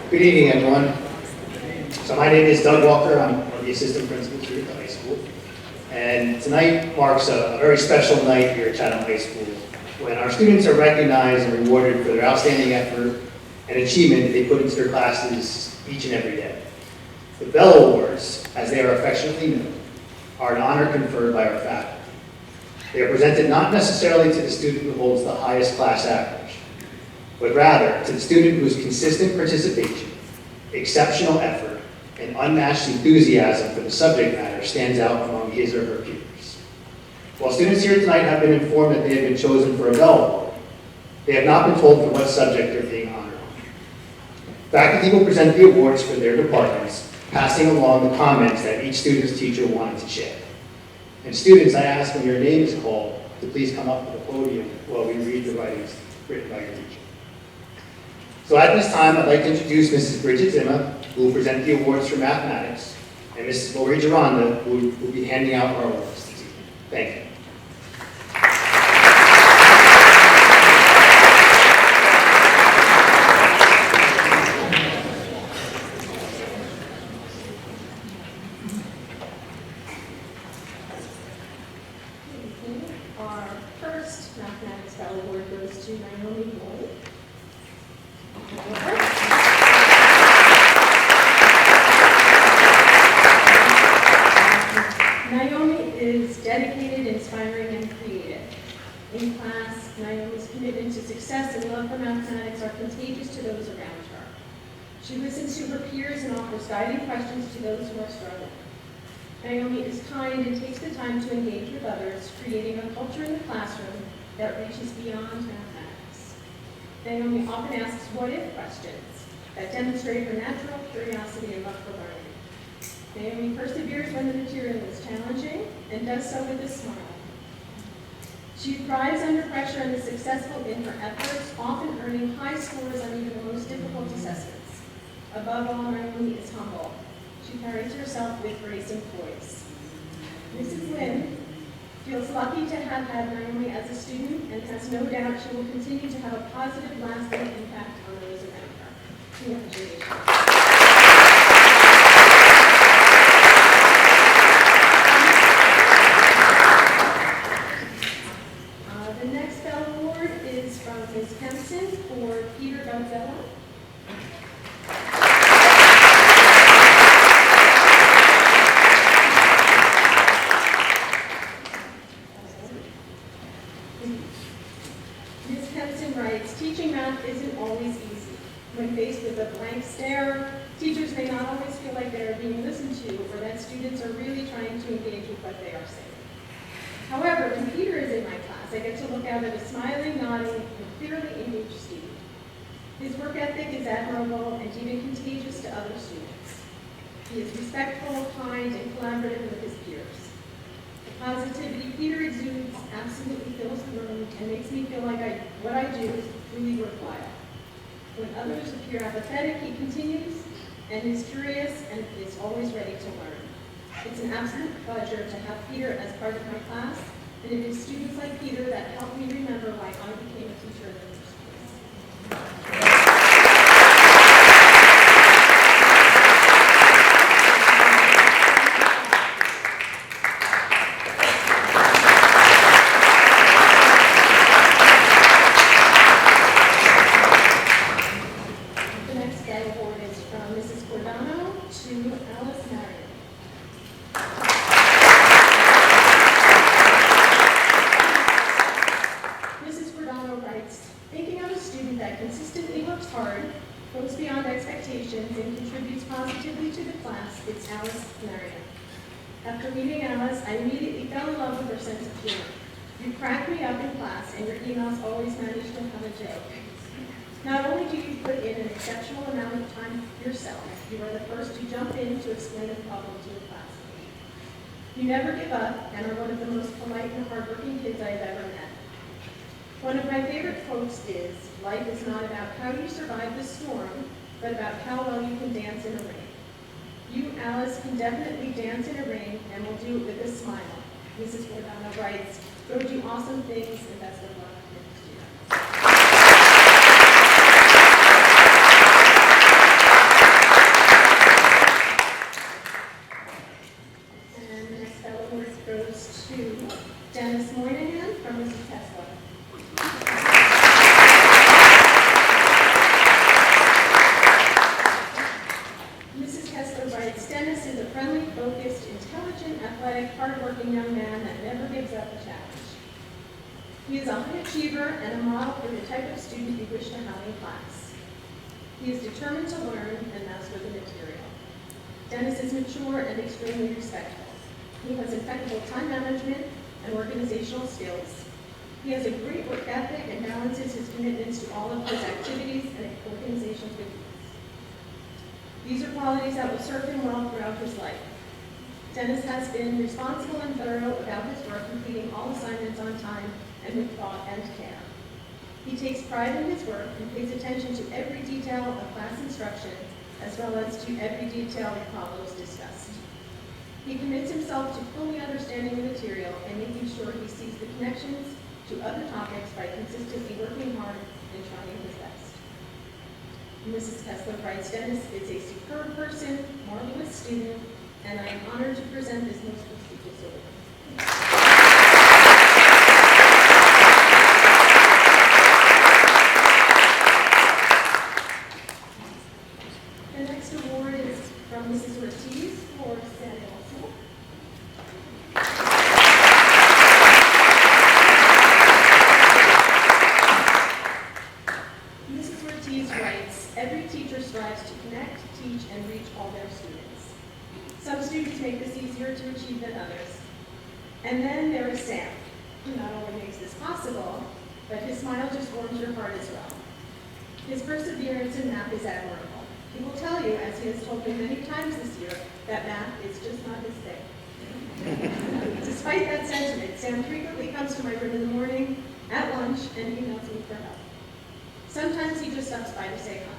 Good evening, everyone. So my name is Doug Walker. I'm one of the assistant principals here at the high school. And tonight marks a very special night here at Chatham High School when our students are recognized and rewarded for their outstanding effort and achievement that they put into their classes each and every day. The Bell Awards, as they are affectionately known, are an honor conferred by our faculty. They are presented not necessarily to the student who holds the highest class average, but rather to the student whose consistent participation, exceptional effort, and unmatched enthusiasm for the subject matter stands out among his or her peers. While students here tonight have been informed that they have been chosen for a Bell Award, they have not been told for what subject they're being honored on. Faculty will present the awards for their departments, passing along the comments that each student's teacher wanted to share. And students, I ask when your name is called to please come up to the podium while we read the writings written by your teacher. So at this time, I'd like to introduce Mrs. Bridget Zimmer, who will present the awards for mathematics, and Mrs. Lori Geronda, who will be handing out our awards this evening. Thank you. Our first Mathematics Bell Award goes to Naomi Lloyd. Naomi is dedicated, inspiring, and creative. In class, Naomi's commitment to success and love for mathematics are contagious to those around her. She listens to her peers and offers guiding questions to those who are struggling. Naomi is kind and takes the time to engage with others, creating a culture in the classroom that reaches beyond mathematics. Naomi often asks what-if questions that demonstrate her natural curiosity and love for learning. Naomi perseveres when the material is challenging and does so with a smile. She thrives under pressure and is successful in her efforts, often earning high scores on even the most difficult assessments. Above all, Naomi is humble. She carries herself with grace and poise. Mrs. Lynn feels lucky to have had Naomi as a student and has no doubt she will continue to have a positive, lasting impact on those around her. Congratulations. The next Bell Award is from Ms. Kempson for Peter Godzella. Ms. Kempson writes, teaching math isn't always easy. When faced with a blank stare, teachers may not always feel like they are being listened to or that students are really trying to engage with what they are saying. However, when Peter is in my class, I get to look out at a smiling, nodding, and clearly engaged student. His work ethic is admirable and even contagious to other students. He is respectful, kind, and collaborative with his peers. The positivity Peter exudes absolutely fills the room and makes me feel like what I do is really worthwhile. When others appear apathetic, he continues and is curious and is always ready to learn. It's an absolute pleasure to have Peter as part of my class, and it is students like Peter that help me remember why I became a teacher in the first place. After meeting Alice, I immediately fell in love with her sense of humor. You crack me up in class, and your emails always manage to have a joke. Not only do you put in an exceptional amount of time yourself, you are the first to jump in to explain a problem to the class. You never give up and are one of the most polite and hardworking kids I have ever met. One of my favorite quotes is, life is not about how you survive the storm, but about how well you can dance in the rain. You, Alice, can definitely dance in a rain and will do it with a smile. Mrs. Giordano writes, go do awesome things and best of luck next year. up a challenge. He is a high achiever and a model for the type of student you wish to have in class. He is determined to learn and master the material. Dennis is mature and extremely respectful. He has impeccable time management and organizational skills. He has a great work ethic and balances his commitments to all of his activities and organizations with ease. These are qualities that will serve him well throughout his life. Dennis has been responsible and thorough about his work, completing all assignments on time and with thought and care. He takes pride in his work and pays attention to every detail of class instruction, as well as to every detail of problems discussed. He commits himself to fully understanding the material and making sure he sees the connections to other topics by consistently working hard and trying his best. Mrs. Kessler writes, Dennis is a superb person, marvelous student, and I am honored to present this most prestigious award. The next award is from Mrs. Ortiz for Samuel Smith. Mrs. Ortiz writes, every teacher strives to connect, teach, and reach all their students. Some students make this easier to achieve than others. And then there is Sam, who not only makes this possible, but his smile just warms your heart as well. His perseverance in math is admirable. He will tell you, as he has told me many times this year, that math is just not his thing. Despite that sentiment, Sam frequently comes to my room in the morning, at lunch, and emails me for help. Sometimes he just stops by to say hi.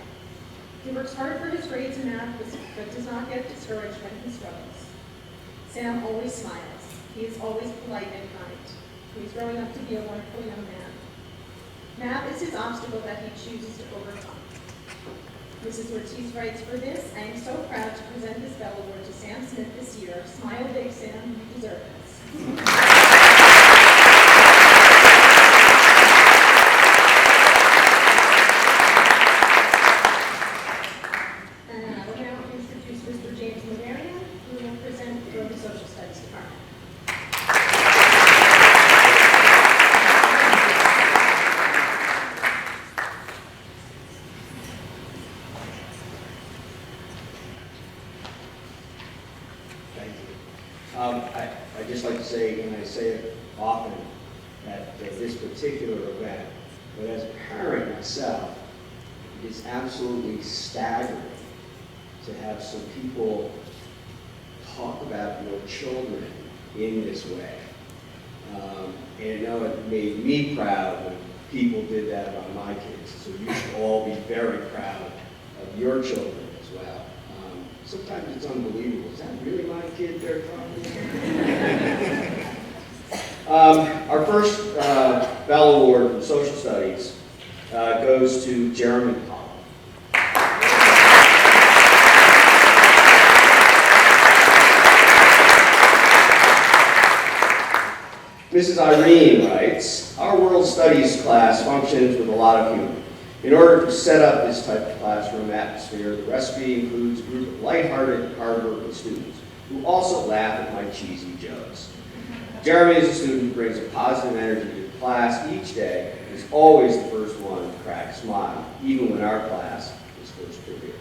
He works hard for his grades in math, but does not get discouraged when he struggles. Sam always smiles. He is always polite and kind. He is growing up to be a wonderful young man. Math is his obstacle that he chooses to overcome. Mrs. Ortiz writes, for this, I am so proud to present this Bell Award to Sam Smith this year. Smile big, Sam, you deserve this. I'd just like to say, and I say it often, that this particular event, but as a parent myself, it is absolutely staggering to have some people talk about your children in this way. And I know it made me proud when people did that about my kids, so you should all be very proud of your children as well. Sometimes it's unbelievable. Is that really my kid they're talking about? Our first Bell Award from Social Studies goes to Jeremy Collins. Mrs. Irene writes, our World Studies class functions with a lot of humor. In order to set up this type of classroom atmosphere, the recipe includes a group of lighthearted, hardworking students who also laugh at my cheesy jokes. Jeremy, as a student, who brings a positive energy to the class each day and is always the first one to crack a smile, even when our class is first period.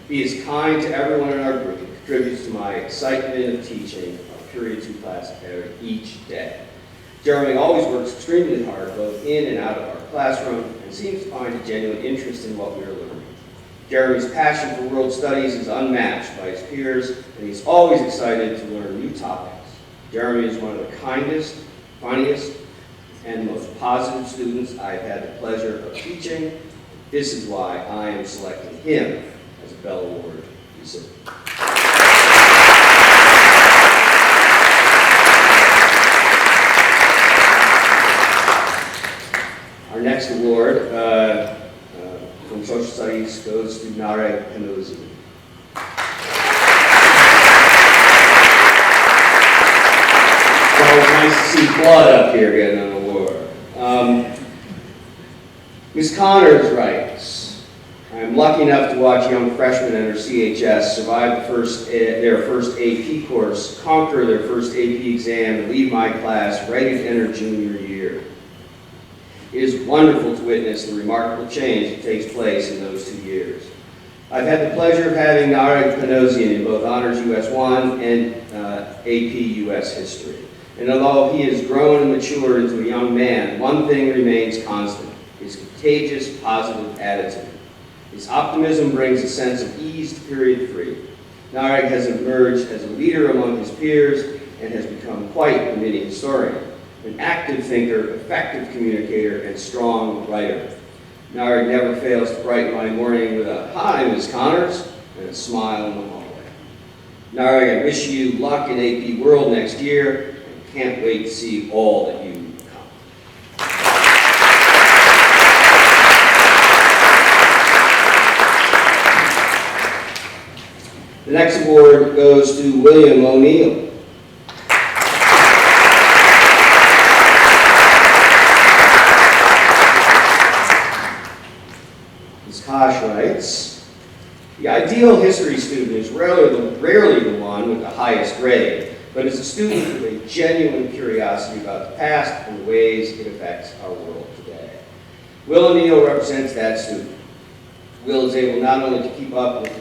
He is kind to everyone in our group and contributes to my excitement of teaching our Period 2 class each day. Jeremy always works extremely hard, both in and out of our classroom, and seems to find a genuine interest in what we are learning. Jeremy's passion for world studies is unmatched by his peers, and he's always excited to learn new topics. Jeremy is one of the kindest, funniest, and most positive students I've had the pleasure of teaching. This is why I am selecting him as a Bell Award recipient. Our next award from Social Studies goes to Nare Penosi. It's always nice to see blood up here getting an award. Ms. Connors writes, I am lucky enough to watch young freshmen enter CHS survive their first AP course, conquer their first AP exam, and leave my class ready to enter junior year. It is wonderful to witness the remarkable change that takes place in those 2 years. I've had the pleasure of having Narek Panosian in both Honors US 1 and AP US History. And although he has grown and matured into a young man, one thing remains constant: his contagious, positive attitude. His optimism brings a sense of ease to period 3. Narek has emerged as a leader among his peers and has become quite a mini historian, an active thinker, effective communicator, and strong writer. Narek never fails to brighten my morning with a "Hi, Ms. Connors," and a smile in the hallway. Narek, I wish you luck in AP World next year, and can't wait to see all that you become. The next award goes to William O'Neill. Ms. Kosh writes, the ideal history student is rarely the one with the highest grade, but is a student with a genuine curiosity about the past and the ways it affects our world today. Will O'Neill represents that student. Will is able not only to keep up with the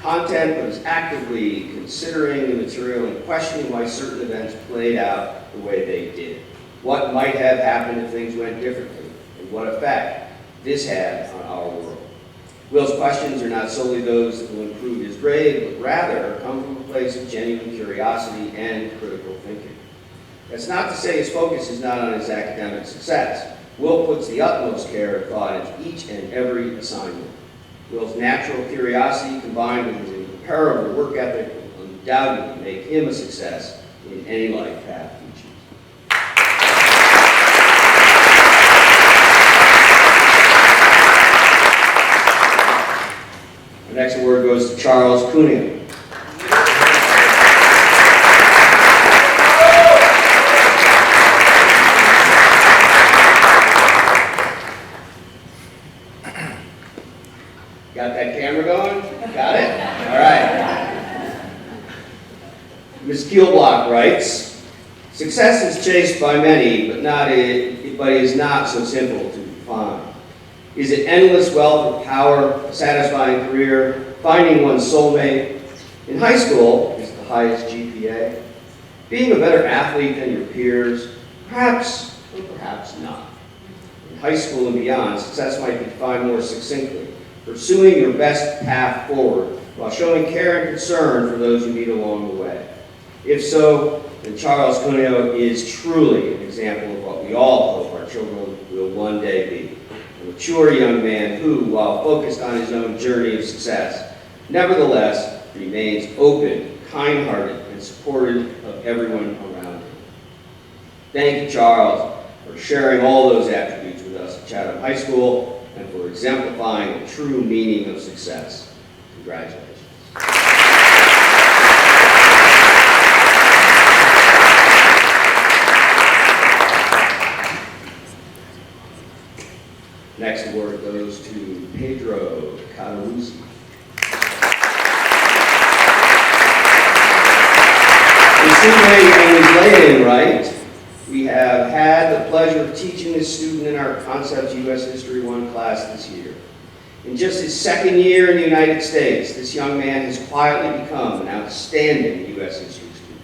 content, but is actively considering the material and questioning why certain events played out the way they did. What might have happened if things went differently, and what effect this had on our world. Will's questions are not solely those that will improve his grade, but rather come from a place of genuine curiosity and critical thinking. That's not to say his focus is not on his academic success. Will puts the utmost care and thought into each and every assignment. Will's natural curiosity combined with his incomparable work ethic will undoubtedly make him a success in any life path he chooses. The next award goes to Charles Cuneo. Got that camera going? Got it? All right. Ms. Kielblock writes, success is chased by many, but is not so simple to define. Is it endless wealth of power, a satisfying career, finding one's soulmate? In high school, is it the highest GPA? Being a better athlete than your peers? Perhaps, or perhaps not. In high school and beyond, success might be defined more succinctly: pursuing your best path forward while showing care and concern for those you meet along the way. If so, then Charles Cuneo is truly an example of what we all hope our children will one day be. A mature young man who, while focused on his own journey of success, nevertheless remains open, kind-hearted, and supportive of everyone around him. Thank you, Charles, for sharing all those attributes with us at Chatham High School and for exemplifying the true meaning of success. Congratulations. Next award goes to Pedro Cataruzzi. And Layden, right? We have had the pleasure of teaching this student in our Concepts U.S. History 1 class this year. In just his second year in the United States, this young man has quietly become an outstanding U.S. history student.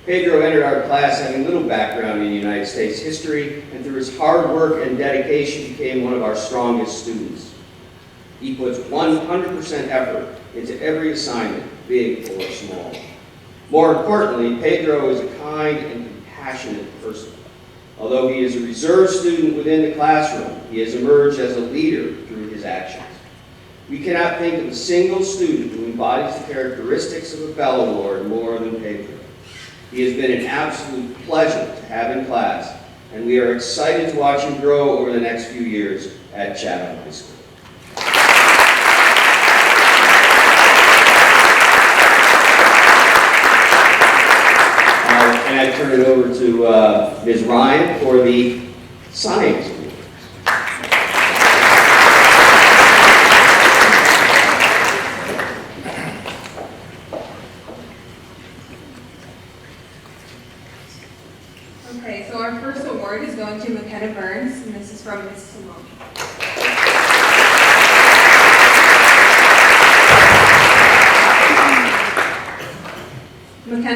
Pedro entered our class having little background in United States history, and through his hard work and dedication became one of our strongest students. He puts 100% effort into every assignment, big or small. More importantly, Pedro is a kind and compassionate person. Although he is a reserved student within the classroom, he has emerged as a leader through his actions. We cannot think of a single student who embodies the characteristics of a fellow Lord more than Pedro. He has been an absolute pleasure to have in class, and we are excited to watch him grow over the next few years at Chatham High School. And I turn it over to Ms. Ryan for the Science Award.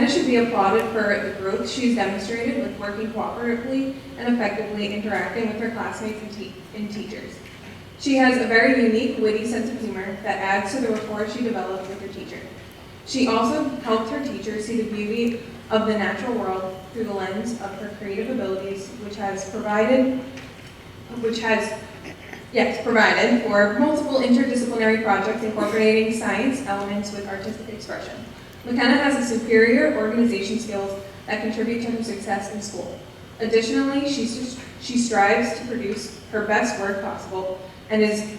should be applauded for the growth she's demonstrated with working cooperatively and effectively interacting with her classmates and teachers. She has a very unique, witty sense of humor that adds to the rapport she developed with her teacher. She also helped her teachers see the beauty of the natural world through the lens of her creative abilities, which has provided for multiple interdisciplinary projects incorporating science elements with artistic expression. McKenna has a superior organization skills that contribute to her success in school. Additionally, she strives to produce her best work possible and is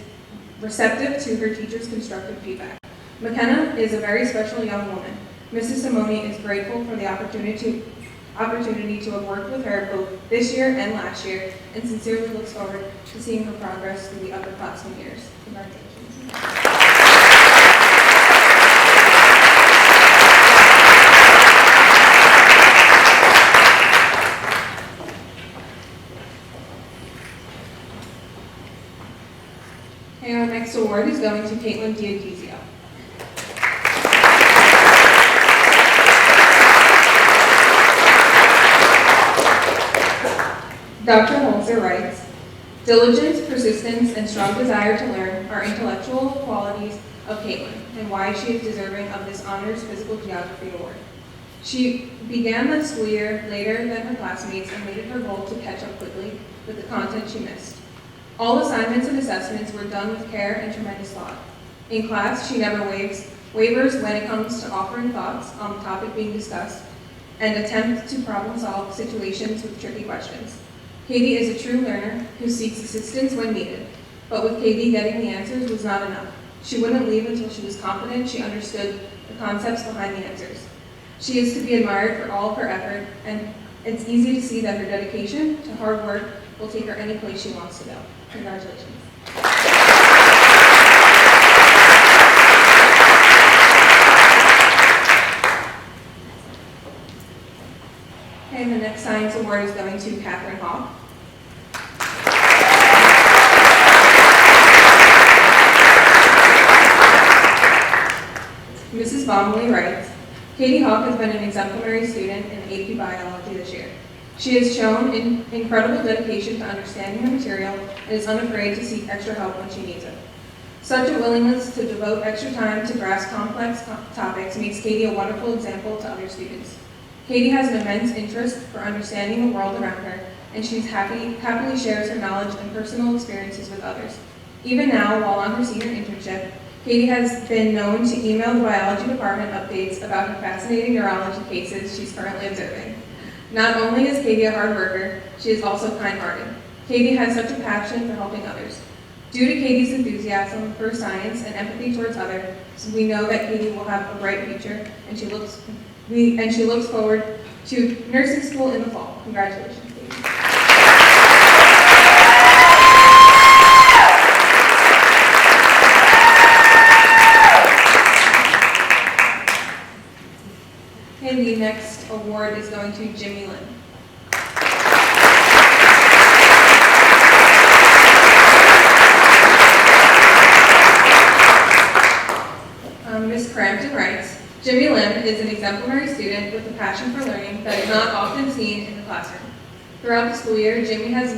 receptive to her teachers' constructive feedback. McKenna is a very special young woman. Mrs. Simone is grateful for the opportunity to have worked with her both this year and last year, and sincerely looks forward to seeing her progress through the upperclassmen years. Congratulations. Okay, our next award is going to Caitlin Diodizio. Dr. Holzer writes, diligence, persistence, and strong desire to learn are intellectual qualities of Caitlin and why she is deserving of this honors physical geography award. She began the school year later than her classmates and made it her goal to catch up quickly with the content she missed. All assignments and assessments were done with care and tremendous thought. In class, she never wavers when it comes to offering thoughts on the topic being discussed and attempt to problem solve situations with tricky questions. Katie is a true learner who seeks assistance when needed, but with Katie, getting the answers was not enough. She wouldn't leave until she was confident she understood the concepts behind the answers. She is to be admired for all of her effort, and it's easy to see that her dedication to hard work will take her any place she wants to go. Congratulations. Okay, the next science award is going to Catherine Hawk. Mrs. Bomley writes, Katie Hawk has been an exemplary student in AP Biology this year. She has shown incredible dedication to understanding the material and is unafraid to seek extra help when she needs it. Such a willingness to devote extra time to grasp complex topics makes Katie a wonderful example to other students. Katie has an immense interest for understanding the world around her, and she happily shares her knowledge and personal experiences with others. Even now, while on her senior internship, Katie has been known to email the biology department updates about her fascinating neurology cases she's currently observing. Not only is Katie a hard worker, she is also kind-hearted. Katie has such a passion for helping others. Due to Katie's enthusiasm for science and empathy towards others, we know that Katie will have a bright future, and she looks forward to nursing school in the fall. Congratulations, Katie. Okay, the next award is going to Jimmy Lynn. Ms. Crampton writes, Jimmy Lim is an exemplary student with a passion for learning that is not often seen in the classroom. Throughout the school year, Jimmy has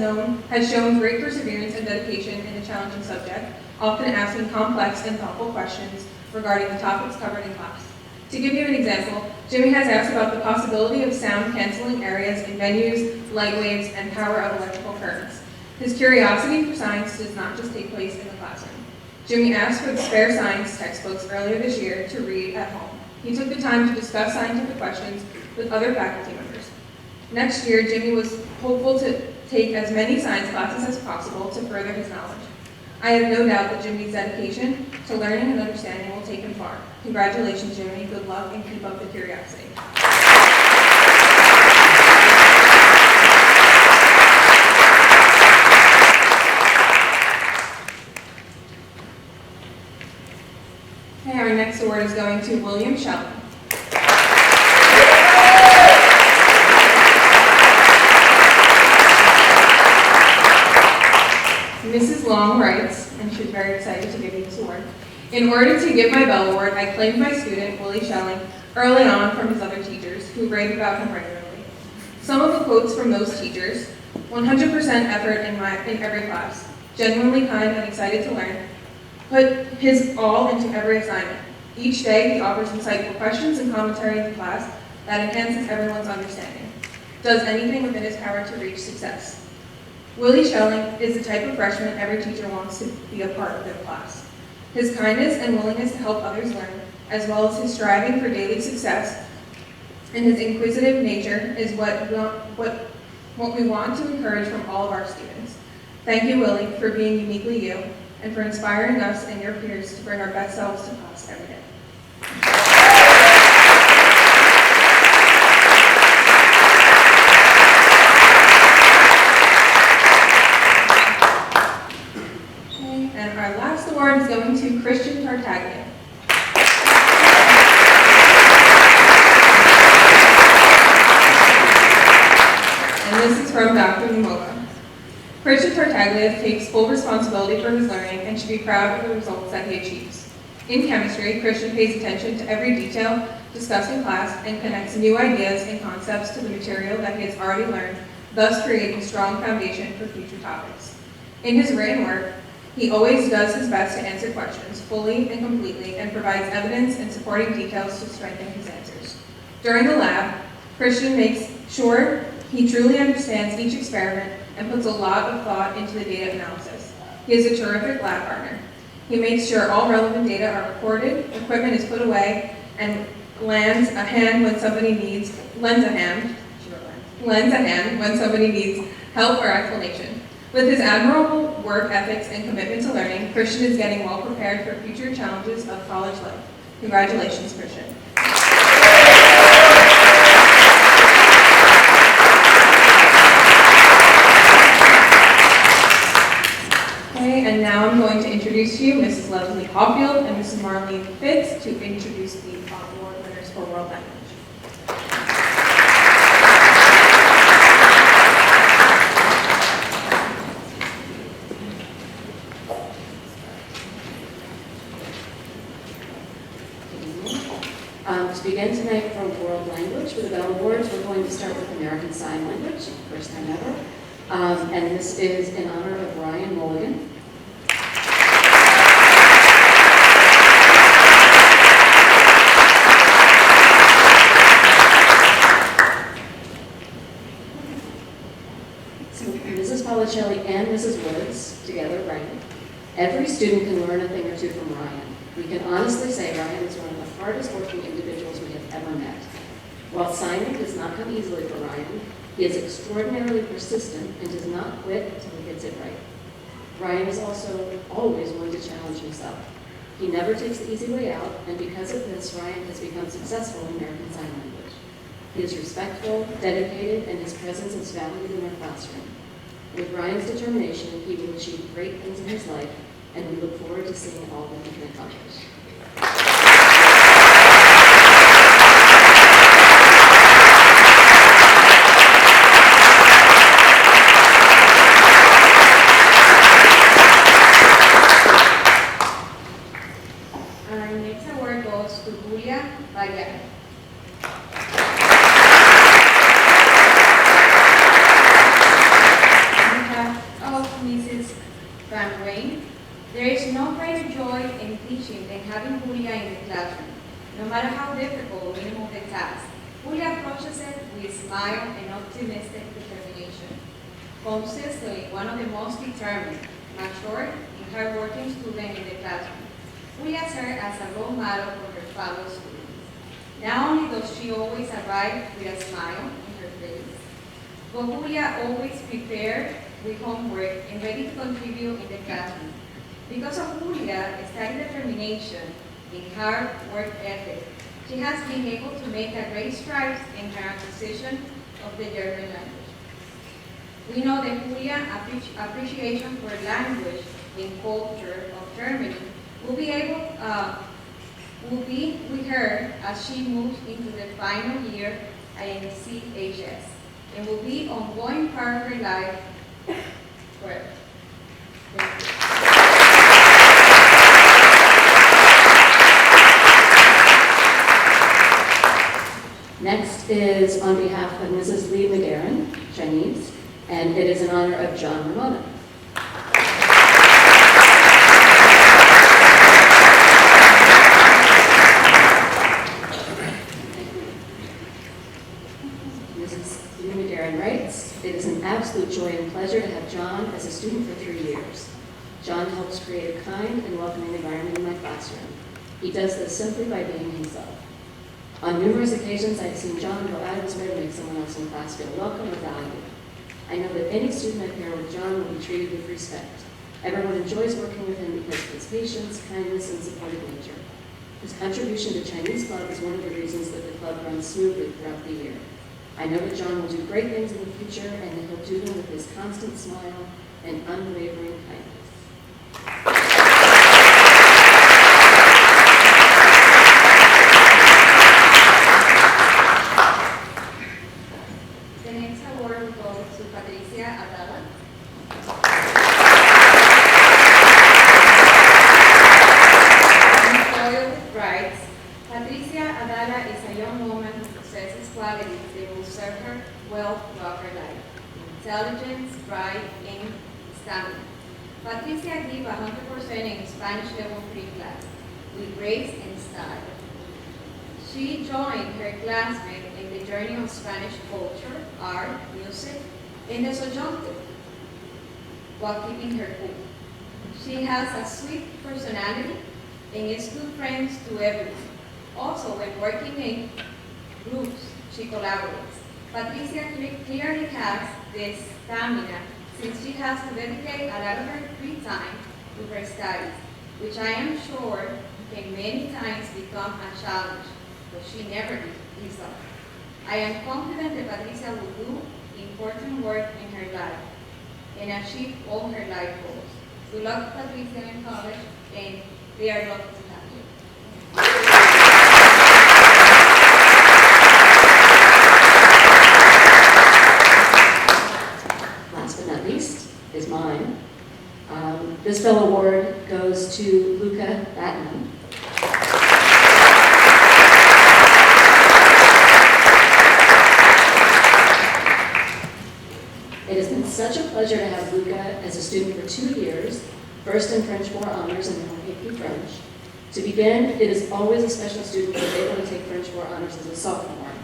shown great perseverance and dedication in a challenging subject, often asking complex and thoughtful questions regarding the topics covered in class. To give you an example, Jimmy has asked about the possibility of sound canceling areas in venues, light waves, and power of electrical currents. His curiosity for science does not just take place in the classroom. Jimmy asked for the spare science textbooks earlier this year to read at home. He took the time to discuss scientific questions with other faculty members. Next year, Jimmy was hopeful to take as many science classes as possible to further his knowledge. I have no doubt that Jimmy's dedication to learning and understanding will take him far. Congratulations, Jimmy. Good luck and keep up the curiosity. Okay, our next award is going to William Sheldon. Mrs. Long writes, and she's very excited to give you this award. In order to give my Bell Award, I claimed my student, Willie Schelling, early on from his other teachers. who rave about him regularly. Some of the quotes from those teachers: 100% effort in every class, genuinely kind and excited to learn, put his all into every assignment. Each day he offers insightful questions and commentary in the class that enhances everyone's understanding. Does anything within his power to reach success. Willie Schelling is the type of freshman every teacher wants to be a part of their class. His kindness and willingness to help others learn, as well as his striving for daily success and his inquisitive nature is what we want to encourage from all of our students. Thank you, Willie, for being uniquely you and for inspiring us and your peers to bring our best selves to class every day. Okay, and our last award is going to Christian Tartaglia. And this is from Dr. Mumoga. Christian Tartaglia takes full responsibility for his learning and should be proud of the results that he achieves. In chemistry, Christian pays attention to every detail discussed in class and connects new ideas and concepts to the material that he has already learned, thus creating a strong foundation for future topics. In his written work, he always does his best to answer questions fully and completely and provides evidence and supporting details to strengthen his answers. During the lab, Christian makes sure he truly understands each experiment and puts a lot of thought into the data analysis. He is a terrific lab partner. He makes sure all relevant data are recorded, equipment is put away, and lends a hand when somebody needs help or explanation. With his admirable work ethics and commitment to learning, Christian is getting well prepared for future challenges of college life. Congratulations, Christian. Okay, and now I'm going to introduce to you Mrs. Leslie Hopfield and Mrs. Marlene Fitz to introduce the award winners for World Language. To begin tonight for World Language for the Bell Awards, we're going to start with American Sign Language, first time ever. And this is in honor of Ryan Mulligan. So Mrs. Policelli and Mrs. Woods together write, every student can learn a thing or two from Ryan. We can honestly say Ryan is one of the hardest working individuals we have ever met. While signing does not come easily for Ryan, he is extraordinarily persistent and does not quit until he gets it right. Ryan is also always willing to challenge himself. He never takes the easy way out, and because of this, Ryan has become successful in American Sign Language. He is respectful, dedicated, and his presence is valued in our classroom. With Ryan's determination, he will achieve great things in his life, and we look forward to seeing all that he can accomplish. Our next award goes to Julia Valle. On behalf of Mrs. Van Rain, there is no greater joy in teaching than having Julia in the classroom. No matter how difficult or minimal the task, Julia approaches it with a smile and optimistic determination. Consistently one of the most determined, mature, and hardworking students in the classroom, Julia serves as a role model for her fellow students. Not only does she always arrive with a smile on her face, but Julia always prepared with homework and ready to contribute in the classroom. Because of Julia's steady determination and hard work ethic, she has been able to make a great strides in her acquisition of the German language. We know that Julia's appreciation for language and culture of Germany will be with her as she moves into the final year at CHS and will be an ongoing part of her life forever. Thank you. Next is on behalf of Mrs. Lee McGarren, Chinese, and it is in honor of John Ramona. Mrs. Lee McGarren writes, "It is an absolute joy and pleasure to have John as a student for 3 years. John helps create a kind and welcoming environment in my classroom. He does this simply by being himself. On numerous occasions, I've seen John go out of his way to make someone else in class feel welcome or valued. I know that any student I pair with John will be treated with respect. Everyone enjoys working with him because of his patience, kindness, and supportive nature. His contribution to Chinese Club is one of the reasons that the club runs smoothly throughout the year. I know that John will do great things in the future and that he'll do them with his constant smile and unwavering kindness." The next award goes to Patricia Abdala. Foiled writes, Patricia Abdala is a young woman who possesses qualities that will serve her well throughout her life. Intelligence, pride, and stamina. Patricia gave 100% in Spanish level 3 class with grace and style. She joined her classmates in the journey of Spanish culture, art, music, and the subjunctive, while keeping her cool. She has a sweet personality and is good friends to everyone. Also, when working in groups, she collaborates. Patricia clearly has this stamina since she has to dedicate a lot of her free time to her studies, which I am sure can many times become a challenge, but she never gives up. I am confident that Patricia will do important work in her life and achieve all her life goals. Good luck, Patricia, in college, and they are lucky to have you. Last but not least is mine. This fellow award goes to Luca Batman. It has been such a pleasure to have Luca as a student for 2 years, first in French 4 honors and then AP French. To begin, it is always a special student who is able to take French 4 honors as a sophomore.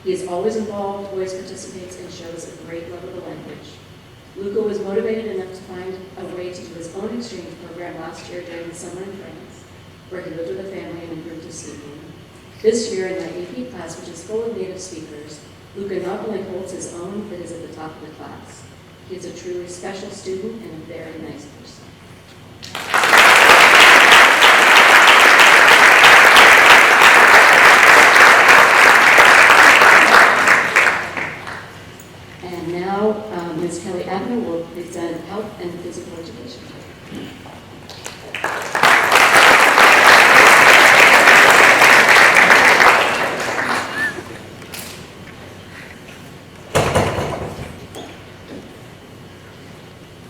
He is always involved, always participates, and shows a great love of the language. Luca was motivated enough to find a way to do his own exchange program last year during the summer in France, where he lived with a family and improved his speaking. This year, in the AP class, which is full of native speakers, Luca not only holds his own, but is at the top of the class. He is a truly special student and a very nice person. And now, Ms. Kelly Abner will present health and physical education.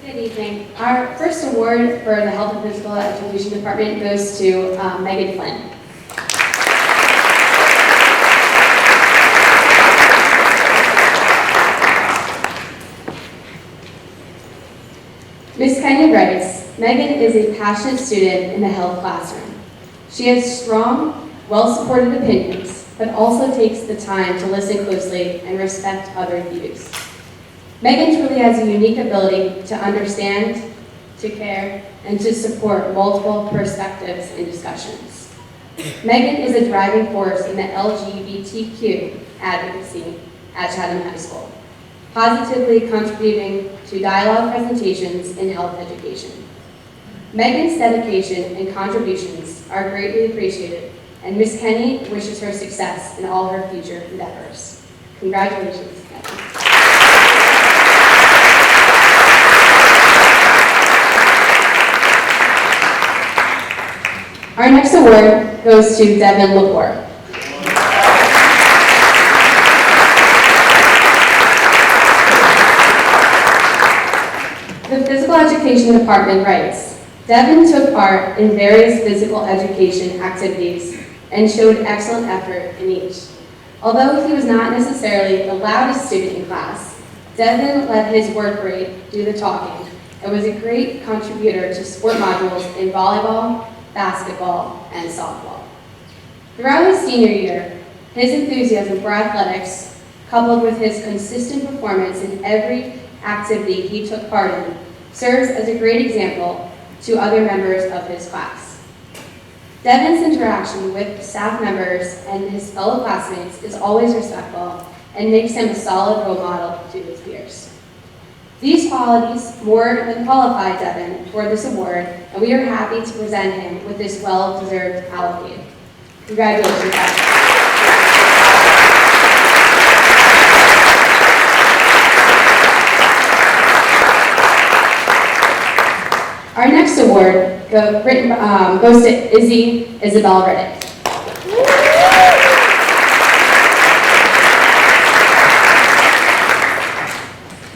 Good evening. Our first award for the Health and Physical Education Department goes to Megan Flynn. Ms. Kenya writes, Megan is a passionate student in the health classroom. She has strong, well-supported opinions, but also takes the time to listen closely and respect other views. Megan truly has a unique ability to understand, to care, and to support multiple perspectives and discussions. Megan is a driving force in the LGBTQ advocacy at Chatham High School, positively contributing to dialogue presentations in health education. Megan's dedication and contributions are greatly appreciated, and Ms. Kenny wishes her success in all her future endeavors. Congratulations, Megan. Our next award goes to Devin Lepore. The Physical Education Department writes, Devin took part in various physical education activities and showed excellent effort in each. Although he was not necessarily the loudest student in class, Devin let his work rate do the talking and was a great contributor to sport modules in volleyball, basketball, and softball. Throughout his senior year, his enthusiasm for athletics, coupled with his consistent performance in every activity he took part in, serves as a great example to other members of his class. Devin's interaction with staff members and his fellow classmates is always respectful and makes him a solid role model to his peers. These qualities more than qualify Devin for this award, and we are happy to present him with this well-deserved accolade. Congratulations, Devin. Our next award goes to Izzy Isabel Riddick.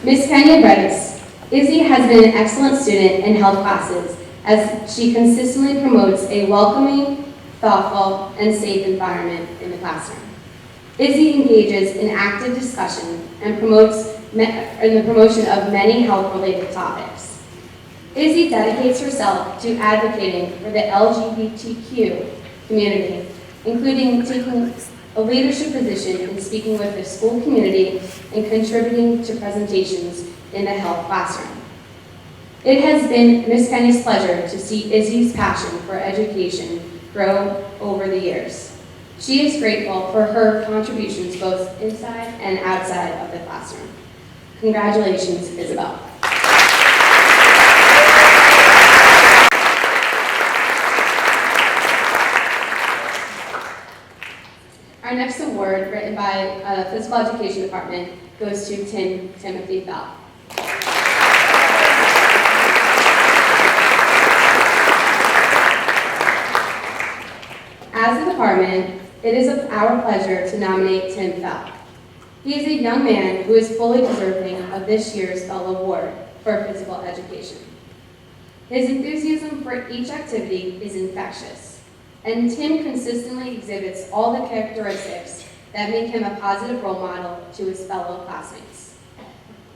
Ms. Kenya writes, Izzy has been an excellent student in health classes as she consistently promotes a welcoming, thoughtful, and safe environment in the classroom. Izzy engages in active discussion and promotes in the promotion of many health-related topics. Izzy dedicates herself to advocating for the LGBTQ community, including taking a leadership position in speaking with the school community and contributing to presentations in the health classroom. It has been Ms. Kenya's pleasure to see Izzy's passion for education grow over the years. She is grateful for her contributions both inside and outside of the classroom. Congratulations, Isabel. Our next award, written by the Physical Education Department, goes to Timothy Bell. As a department, it is our pleasure to nominate Tim Bell. He is a young man who is fully deserving of this year's Bell Award for physical education. His enthusiasm for each activity is infectious, and Tim consistently exhibits all the characteristics that make him a positive role model to his fellow classmates.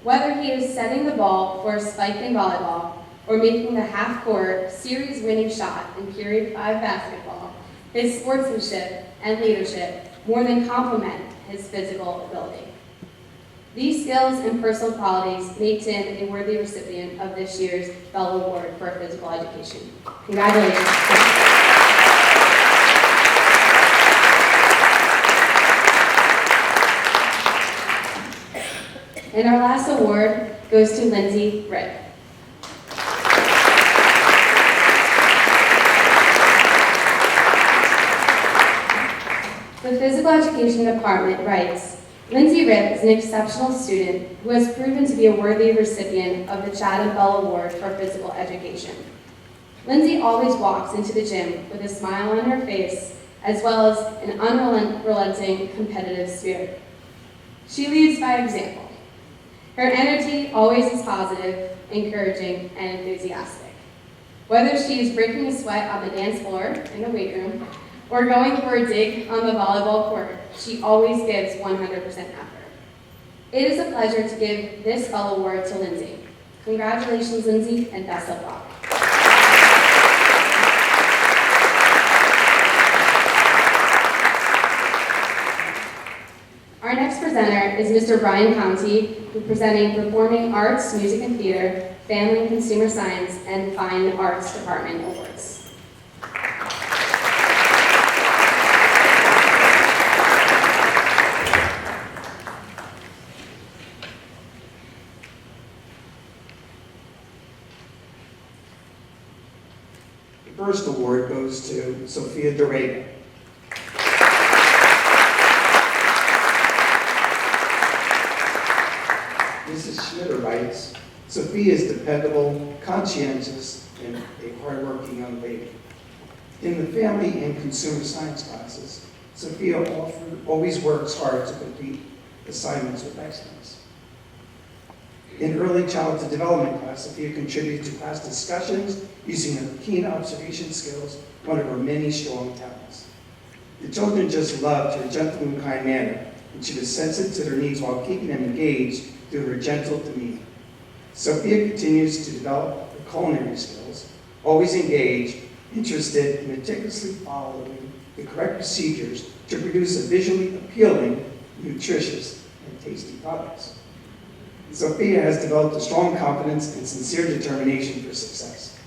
Whether he is setting the ball for a spike in volleyball or making the half-court series-winning shot in period 5 basketball, his sportsmanship and leadership more than complement his physical ability. These skills and personal qualities make Tim a worthy recipient of this year's Bell Award for physical education. Congratulations. And our last award goes to Lindsay Rick. The Physical Education Department writes, Lindsay Ripp is an exceptional student who has proven to be a worthy recipient of the Chatham Bell Award for Physical Education. Lindsay always walks into the gym with a smile on her face, as well as an unrelenting competitive spirit. She leads by example. Her energy always is positive, encouraging, and enthusiastic. Whether she is breaking a sweat on the dance floor in the weight room or going for a dig on the volleyball court, she always gives 100% effort. It is a pleasure to give this Bell Award to Lindsay. Congratulations, Lindsay, and best of luck. Our next presenter is Mr. Brian Conti, who is presenting Performing Arts, Music and Theater, Family and Consumer Science, and Fine Arts Department Awards. The first award goes to Sophia Durega. Mrs. Schmitter writes, Sophia is dependable, conscientious, and a hardworking young lady. In the family and consumer science classes, Sophia always works hard to complete assignments with excellence. In early childhood development class, Sophia contributes to class discussions using her keen observation skills, one of her many strong talents. The children just loved her gentle and kind manner and she was sensitive to their needs while keeping them engaged through her gentle demeanor. Sophia continues to develop her culinary skills, always engaged, interested, and meticulously following the correct procedures to produce a visually appealing, nutritious, and tasty products. Sophia has developed a strong confidence and sincere determination for success.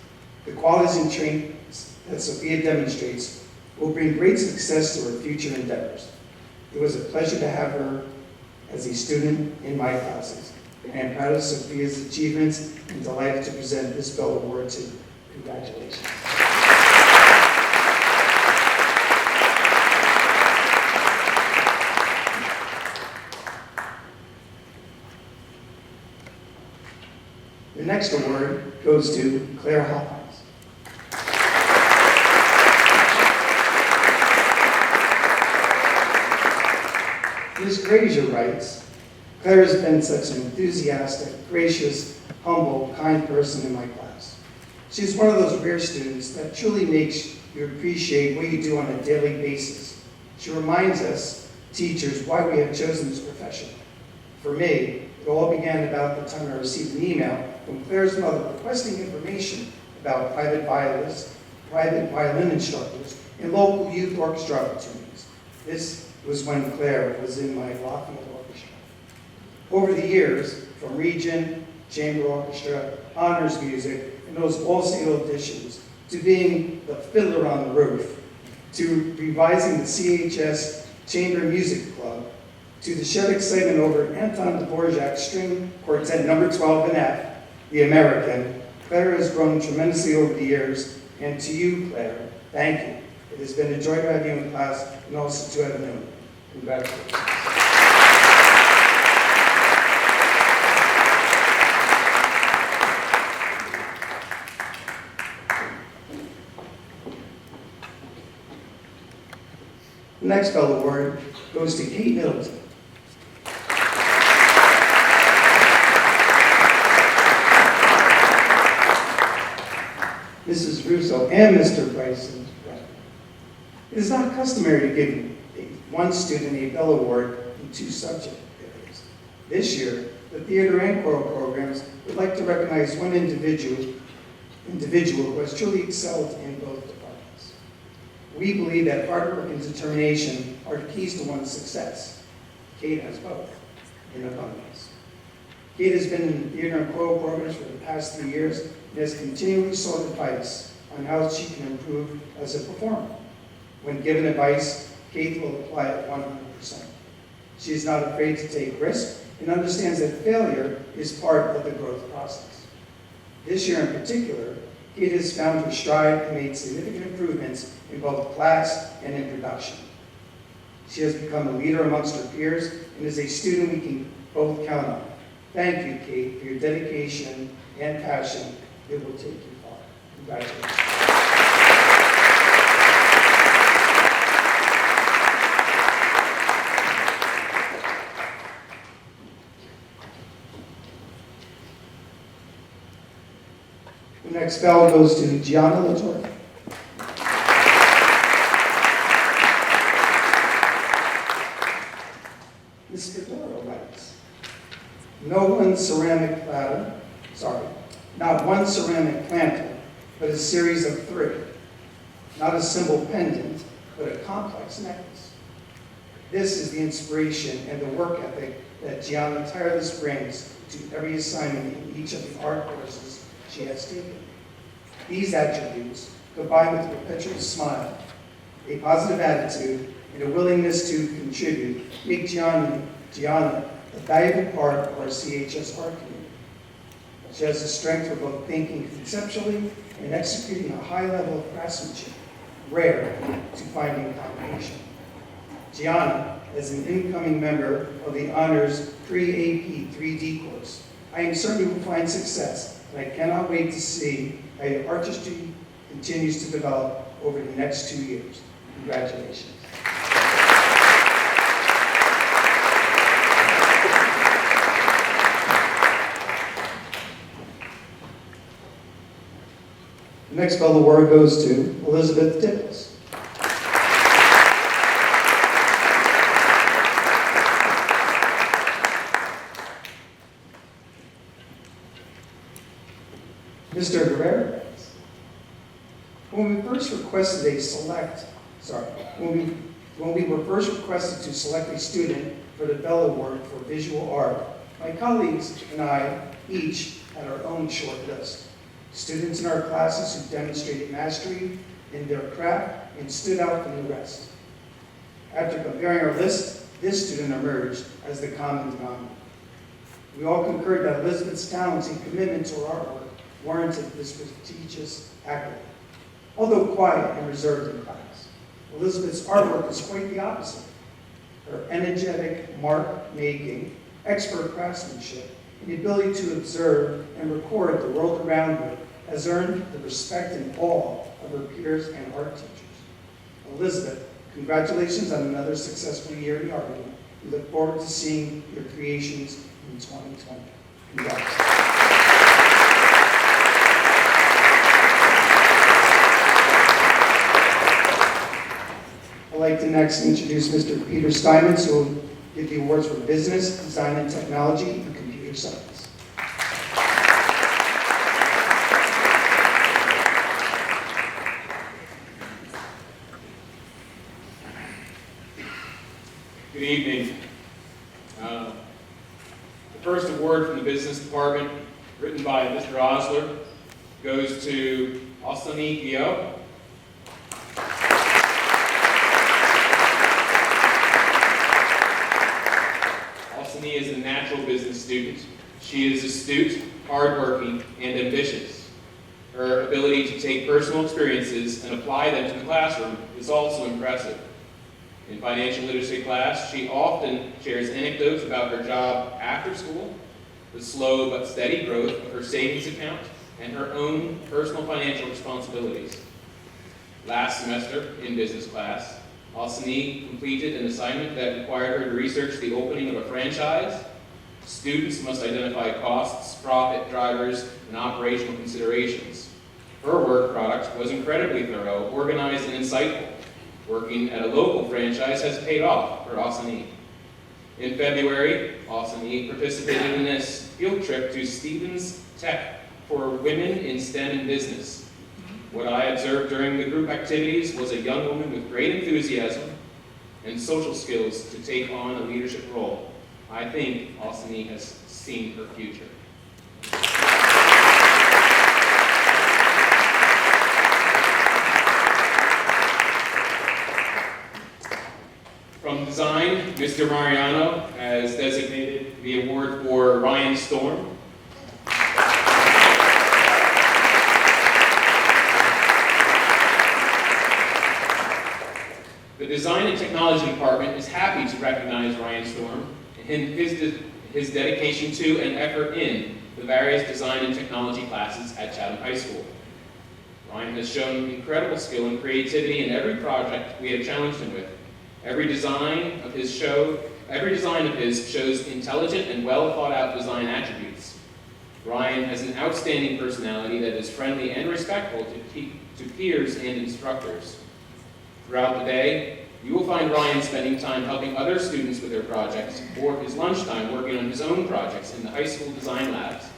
The qualities and traits that Sophia demonstrates will bring great success to her future endeavors. It was a pleasure to have her as a student in my classes. I am proud of Sophia's achievements and delighted to present this Bell Award to her. Congratulations. The next award goes to Claire Hopkins. Ms. Grazier writes, Claire has been such an enthusiastic, gracious, humble, kind person in my class. She's one of those rare students that truly makes you appreciate what you do on a daily basis. She reminds us, teachers, why we have chosen this profession. For me, it all began about the time I received an email from Claire's mother requesting information about private violinists, private violin instructors, and local youth orchestra opportunities. This was when Claire was in my Lafayette Orchestra. Over the years, from Region, Chamber Orchestra, Honors Music, and those all-state auditions, to being the fiddler on the roof, to revising the CHS Chamber Music Club, to the shared excitement over Anton Dvorak's String Quartet No. 12 in F, the American, Claire has grown tremendously over the years, and to you, Claire, thank you. It has been a joy to have you in class and also to have known you. Congratulations. The next Bell Award goes to Kate Middleton. Mrs. Russo and Mr. Bryson's brother. It is not customary to give one student a Bell Award in 2 subject areas. This year, the theater and choral programs would like to recognize one individual who has truly excelled in both departments. We believe that hard work and determination are the keys to one's success. Kate has both in abundance. Kate has been in the theater and choral programs for the past 3 years and has continually sought advice on how she can improve as a performer. When given advice, Kate will apply it 100%. She is not afraid to take risks and understands that failure is part of the growth process. This year in particular, Kate has found her stride and made significant improvements in both class and in production. She has become a leader amongst her peers and is a student we can both count on. Thank you, Kate, for your dedication and passion. It will take you far. Congratulations. The next bell goes to Gianna Latorre. Ms. Fedora writes, not one ceramic planter, but a series of 3. Not a simple pendant, but a complex necklace. This is the inspiration and the work ethic that Gianna tirelessly brings to every assignment in each of the art courses she has taken. These attributes, combined with a perpetual smile, a positive attitude, and a willingness to contribute, make Gianna a valuable part of our CHS art community. She has the strength for both thinking conceptually and executing a high level of craftsmanship, rare to find in combination. Gianna, as an incoming member of the Honors Pre-AP 3D course, I am certain you will find success, and I cannot wait to see how your artistry continues to develop over the next 2 years. Congratulations. The next Bell Award goes to Elizabeth Dipples. when we were first requested to select a student for the Bell Award for Visual Art, my colleagues and I each had our own short list. Students in our classes who demonstrated mastery in their craft and stood out from the rest. After comparing our list, this student emerged as the common denominator. We all concurred that Elizabeth's talents and commitment to her artwork warranted this prestigious accolade. Although quiet and reserved in class, Elizabeth's artwork is quite the opposite. Her energetic mark-making, expert craftsmanship, and the ability to observe and record the world around her has earned the respect and awe of her peers and art teachers. Elizabeth, congratulations on another successful year in the art room. We look forward to seeing your creations in 2020. Congrats. I'd like to next introduce Mr. Peter Steinmetz, who will give the awards for business, design and technology, and computer science. Good evening. The first award from the business department, written by Mr. Osler, goes to Asani Gio. Asani is a natural business student. She is astute, hardworking, and ambitious. Her ability to take personal experiences and apply them to the classroom is also impressive. In financial literacy class, she often shares anecdotes about her job after school, the slow but steady growth of her savings account, and her own personal financial responsibilities. Last semester, in business class, Alsani completed an assignment that required her to research the opening of a franchise. Students must identify costs, profit drivers, and operational considerations. Her work product was incredibly thorough, organized, and insightful. Working at a local franchise has paid off for Asani. In February, Asani participated in a field trip to Stevens Tech for women in STEM and business. What I observed during the group activities was a young woman with great enthusiasm and social skills to take on a leadership role. I think Asani has seen her future. From design, Mr. Mariano has designated the award for Ryan Storm. The Design and Technology Department is happy to recognize Ryan Storm and his dedication to and effort in the various design and technology classes at Chatham High School. Ryan has shown incredible skill and creativity in every project we have challenged him with. Every design of his shows intelligent and well thought out design attributes. Ryan has an outstanding personality that is friendly and respectful to peers and instructors. Throughout the day, you will find Ryan spending time helping other students with their projects, or his lunchtime working on his own projects in the high school design labs.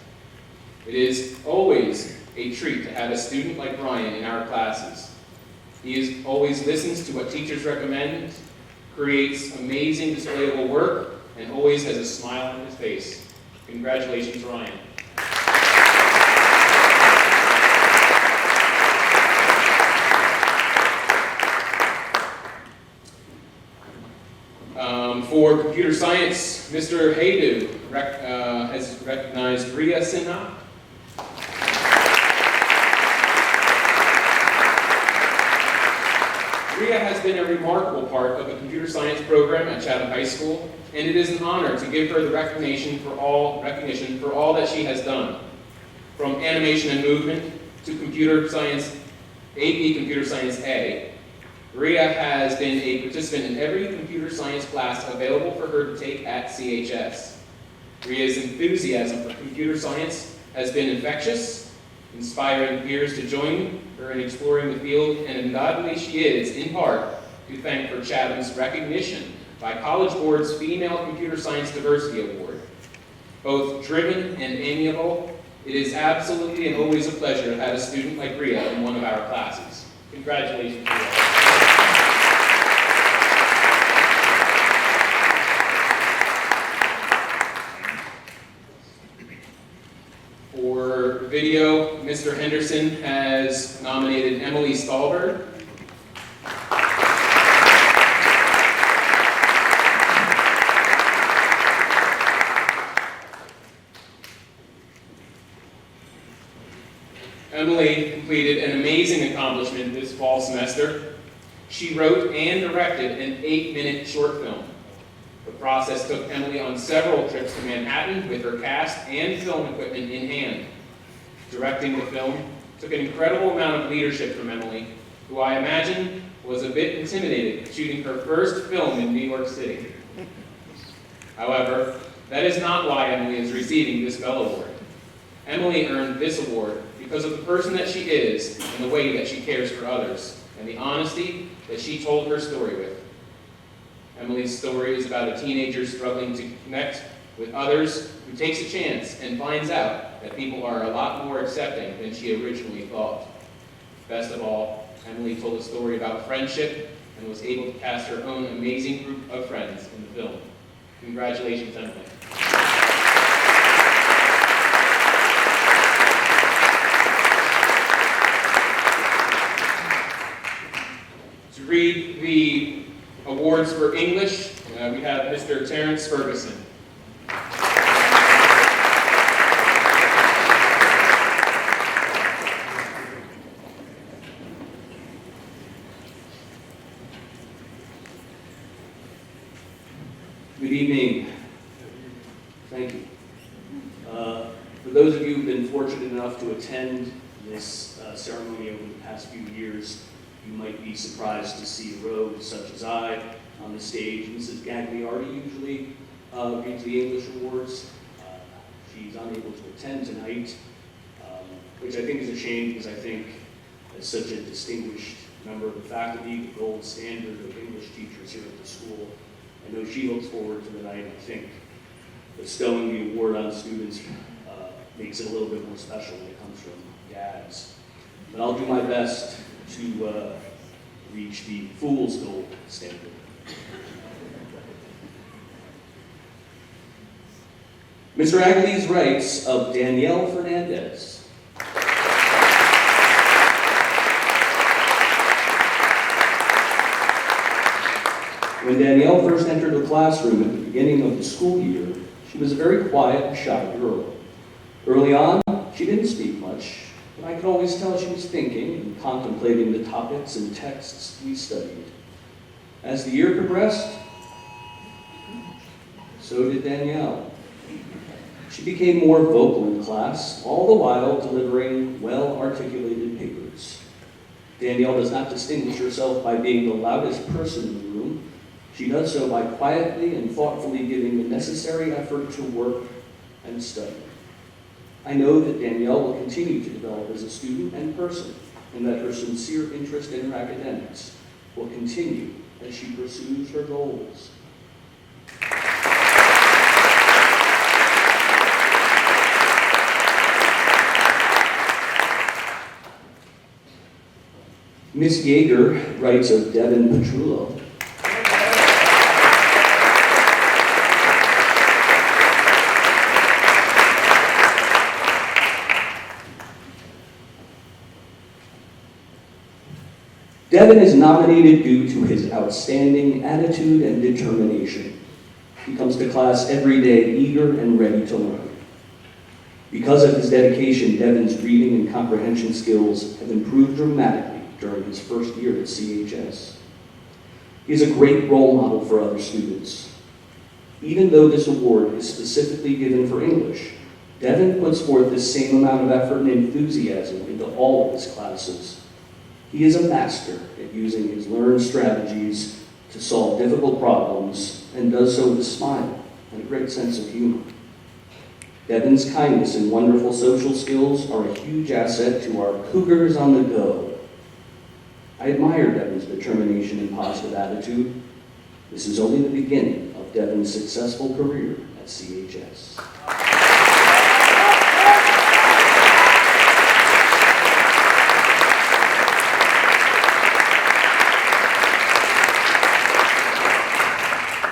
It is always a treat to have a student like Ryan in our classes. He always listens to what teachers recommend, creates amazing displayable work, and always has a smile on his face. Congratulations, Ryan. For computer science, Mr. Haydu has recognized Ria Sinha. Ria has been a remarkable part of the computer science program at Chatham High School, and it is an honor to give her the recognition for all that she has done. From animation and movement to computer science, AP Computer Science A, Ria has been a participant in every computer science class available for her to take at CHS. Ria's enthusiasm for computer science has been infectious, inspiring peers to join her in exploring the field, and undoubtedly she is, in part, to thank for Chatham's recognition by College Board's Female Computer Science Diversity Award. Both driven and amiable, it is absolutely and always a pleasure to have a student like Ria in one of our classes. Congratulations to you all. For video, Mr. Henderson has nominated Emily Stahlberg. Emily completed an amazing accomplishment this fall semester. She wrote and directed an 8-minute short film. The process took Emily on several trips to Manhattan with her cast and film equipment in hand. Directing the film took an incredible amount of leadership from Emily, who I imagine was a bit intimidated shooting her first film in New York City. However, that is not why Emily is receiving this Bell Award. Emily earned this award because of the person that she is and the way that she cares for others, and the honesty that she told her story with. Emily's story is about a teenager struggling to connect with others who takes a chance and finds out that people are a lot more accepting than she originally thought. Best of all, Emily told a story about friendship and was able to cast her own amazing group of friends in the film. Congratulations, Emily. To read the awards for English, we have Mr. Terrence Ferguson. Good evening. Thank you. For those of you who've been fortunate enough to attend this ceremony over the past few years, you might be surprised to see a rogue such as I on the stage. Mrs. Gagliardi usually reads the English awards. She's unable to attend tonight, which I think is a shame because I think as such a distinguished member of the faculty, the gold standard of English teachers here at the school, I know she looks forward to the night. I think bestowing the award on students makes it a little bit more special when it comes from GAGs. But I'll do my best to reach the fool's gold standard. Mr. Aguiles writes of Danielle Fernandez. When Danielle first entered the classroom at the beginning of the school year, she was a very quiet and shy girl. Early on, she didn't speak much, but I could always tell she was thinking and contemplating the topics and texts we studied. As the year progressed, so did Danielle. She became more vocal in class, all the while delivering well-articulated papers. Danielle does not distinguish herself by being the loudest person in the room. She does so by quietly and thoughtfully giving the necessary effort to work and study. I know that Danielle will continue to develop as a student and person, and that her sincere interest in her academics will continue as she pursues her goals. Miss Yeager writes of Devin Petrullo. Devin is nominated due to his outstanding attitude and determination. He comes to class every day eager and ready to learn. Because of his dedication, Devin's reading and comprehension skills have improved dramatically during his first year at CHS. He is a great role model for other students. Even though this award is specifically given for English, Devin puts forth the same amount of effort and enthusiasm into all of his classes. He is a master at using his learned strategies to solve difficult problems and does so with a smile and a great sense of humor. Devin's kindness and wonderful social skills are a huge asset to our Cougars on the go. I admire Devin's determination and positive attitude. This is only the beginning of Devin's successful career at CHS.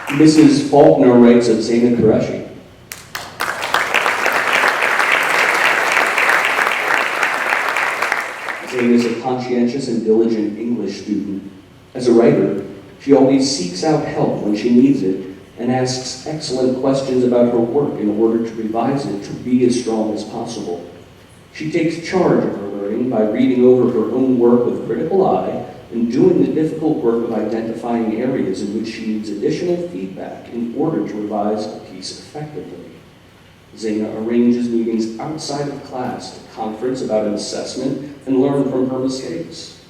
Mrs. Faulkner writes of Zaina Qureshi. Zaina is a conscientious and diligent English student. As a writer, she always seeks out help when she needs it and asks excellent questions about her work in order to revise it to be as strong as possible. She takes charge of her learning by reading over her own work with a critical eye and doing the difficult work of identifying areas in which she needs additional feedback in order to revise a piece effectively. Zaina arranges meetings outside of class to conference about an assessment and learn from her mistakes.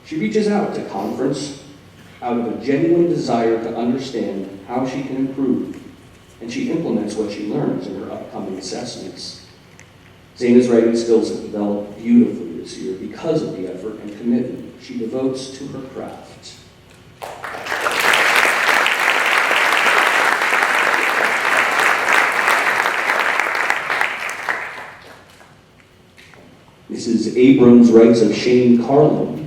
She reaches out to conference out of a genuine desire to understand how she can improve, and she implements what she learns in her upcoming assessments. Zaina's writing skills have developed beautifully this year because of the effort and commitment she devotes to her craft. Mrs. Abrams writes of Shane Carlin.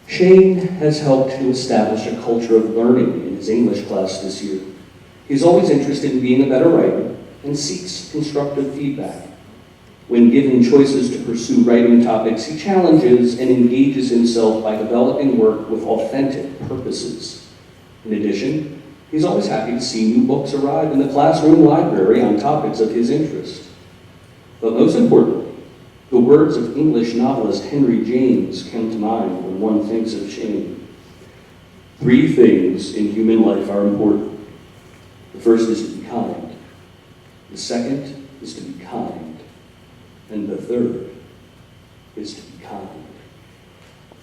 Shane has helped to establish a culture of learning in his English class this year. He's always interested in being a better writer and seeks constructive feedback. When given choices to pursue writing topics, he challenges and engages himself by developing work with authentic purposes. In addition, he's always happy to see new books arrive in the classroom library on topics of his interest. But most importantly, the words of English novelist Henry James come to mind when one thinks of Shane. 3 things in human life are important. The first is to be kind. The second is to be kind. And the third is to be kind.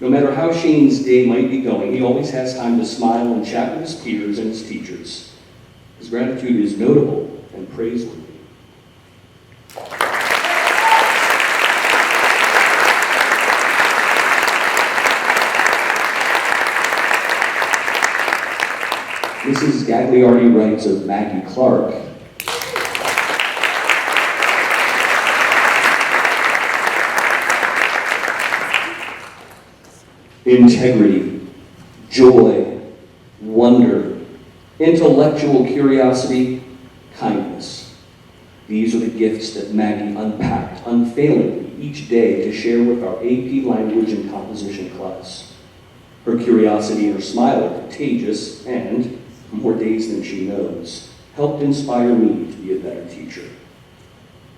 No matter how Shane's day might be going, he always has time to smile and chat with his peers and his teachers. His gratitude is notable and praiseworthy. Mrs. Gagliardi writes of Maggie Clark. Integrity, joy, wonder, intellectual curiosity, kindness. These are the gifts that Maggie unpacked unfailingly each day to share with our AP Language and Composition class. Her curiosity and her smile are contagious and, more days than she knows, helped inspire me to be a better teacher.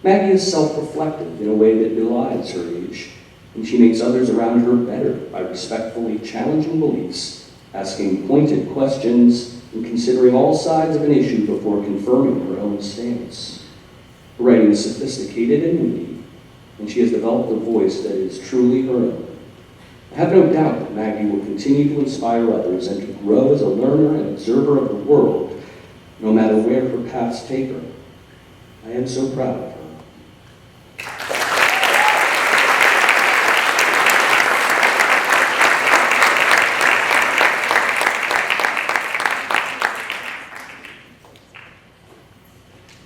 Maggie is self-reflective in a way that belies her age, and she makes others around her better by respectfully challenging beliefs, asking pointed questions, and considering all sides of an issue before confirming her own stance. Her writing is sophisticated and witty, and she has developed a voice that is truly her own. I have no doubt that Maggie will continue to inspire others and to grow as a learner and observer of the world, no matter where her paths take her. I am so proud of her.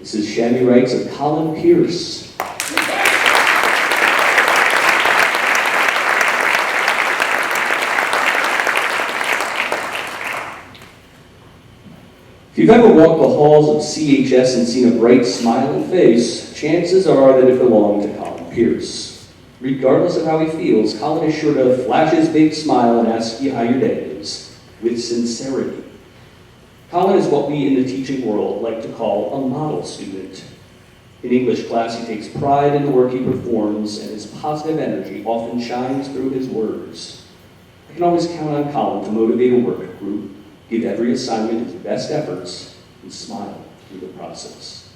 Mrs. Shabby writes of Colin Pierce. If you've ever walked the halls of CHS and seen a bright, smiling face, chances are that it belonged to Colin Pierce. Regardless of how he feels, Colin is sure to flash his big smile and ask you how your day is, with sincerity. Colin is what we in the teaching world like to call a model student. In English class, he takes pride in the work he performs, and his positive energy often shines through his words. I can always count on Colin to motivate a work group, give every assignment his best efforts, and smile through the process.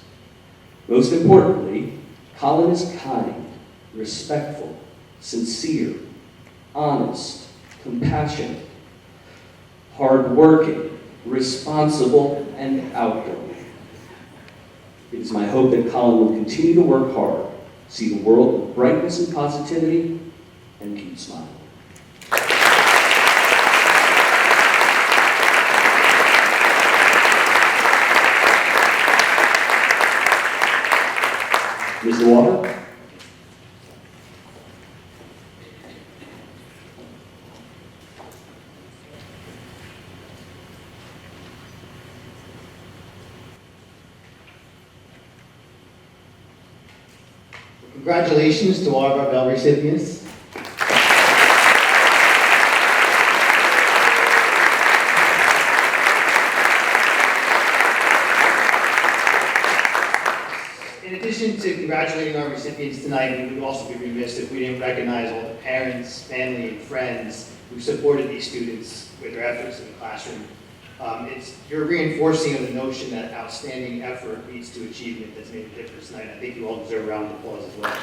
Most importantly, Colin is kind, respectful, sincere, honest, compassionate, hardworking, responsible, and outgoing. It is my hope that Colin will continue to work hard, see the world with brightness and positivity, and keep smiling. Mr. Walker? Congratulations to all of our Bell recipients. In addition to congratulating our recipients tonight, we would also be remiss if we didn't recognize all the parents, family, and friends who supported these students with their efforts in the classroom. You're reinforcing of the notion that outstanding effort leads to achievement that's made a difference tonight. I think you all deserve a round of applause as well.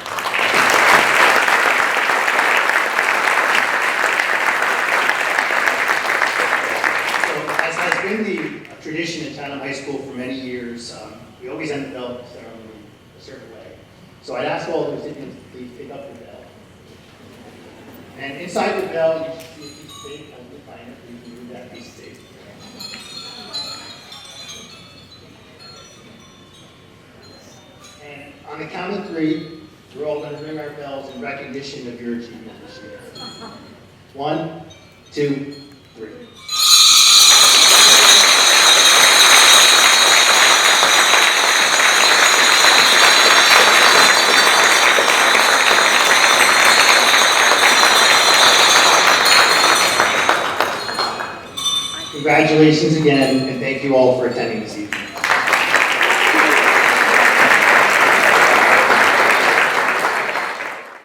So, as has been the tradition at Chatham High School for many years, we always end the bell ceremony a certain way. So I'd ask all the recipients to please pick up the bell. And inside the bell, you should see a piece of tape. I'll define it. You can read that piece of tape. And on the count of three, we're all going to ring our bells in recognition of your achievement this year. 1, 2, 3. Congratulations again, and thank you all for attending this evening.